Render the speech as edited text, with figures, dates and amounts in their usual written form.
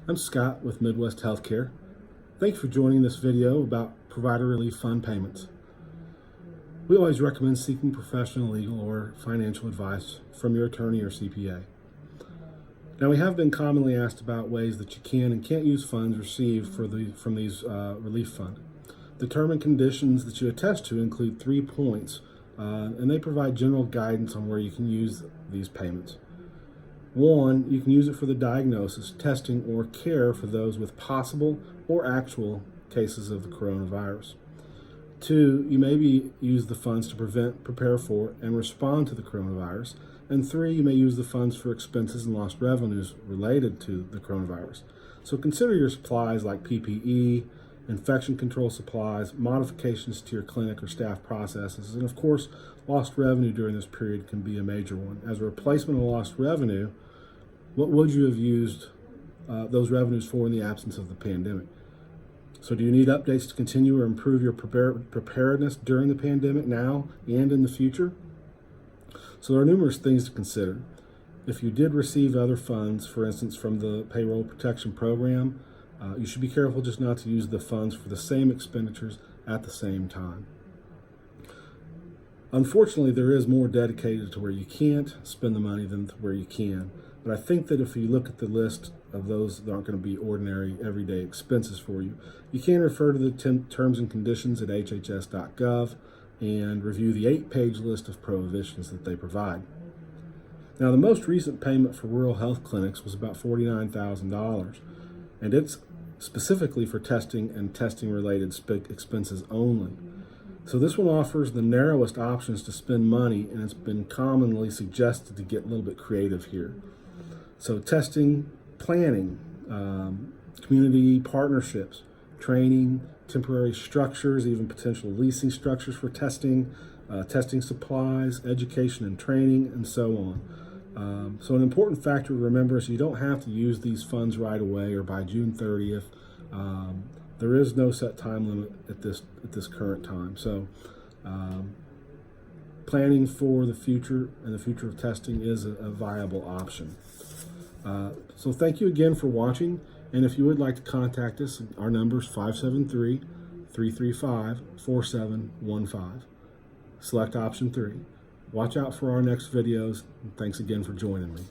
I'm Scott with Midwest Healthcare. Thanks for joining this video about Provider Relief Fund payments. We always recommend seeking professional legal or financial advice from your attorney or CPA. Now, we have been commonly asked about ways that you can and can't use funds received from these relief funds. The term and conditions that you attest to include 3 points, and they provide general guidance on where you can use these payments. 1, you can use it for the diagnosis, testing, or care for those with possible or actual cases of the coronavirus. 2, you may use the funds to prevent, prepare for, and respond to the coronavirus. And 3, you may use the funds for expenses and lost revenues related to the coronavirus. So consider your supplies like PPE, infection control supplies, modifications to your clinic or staff processes, and of course, lost revenue during this period can be a major one. As a replacement of lost revenue, what would you have used those revenues for in the absence of the pandemic? So do you need updates to continue or improve your preparedness during the pandemic now and in the future? So there are numerous things to consider. If you did receive other funds, for instance, from the Payroll Protection Program, you should be careful just not to use the funds for the same expenditures at the same time. Unfortunately, there is more dedicated to where you can't spend the money than to where you can. But I think that if you look at the list of those that aren't going to be ordinary, everyday expenses for you, you can refer to the terms and conditions at HHS.gov and review the 8-page list of prohibitions that they provide. Now, the most recent payment for rural health clinics was about $49,000, and it's specifically for testing and testing-related expenses only. So this one offers the narrowest options to spend money, and it's been commonly suggested to get a little bit creative here. So testing, planning, community partnerships, training, temporary structures, even potential leasing structures for testing, testing supplies, education and training, and so on. So an important factor to remember is you don't have to use these funds right away or by June 30th. There is no set time limit at this current time. So planning for the future and the future of testing is a viable option. So thank you again for watching, and if you would like to contact us, our number is 573-335-4715. Select option 3. Watch out for our next videos, and thanks again for joining me.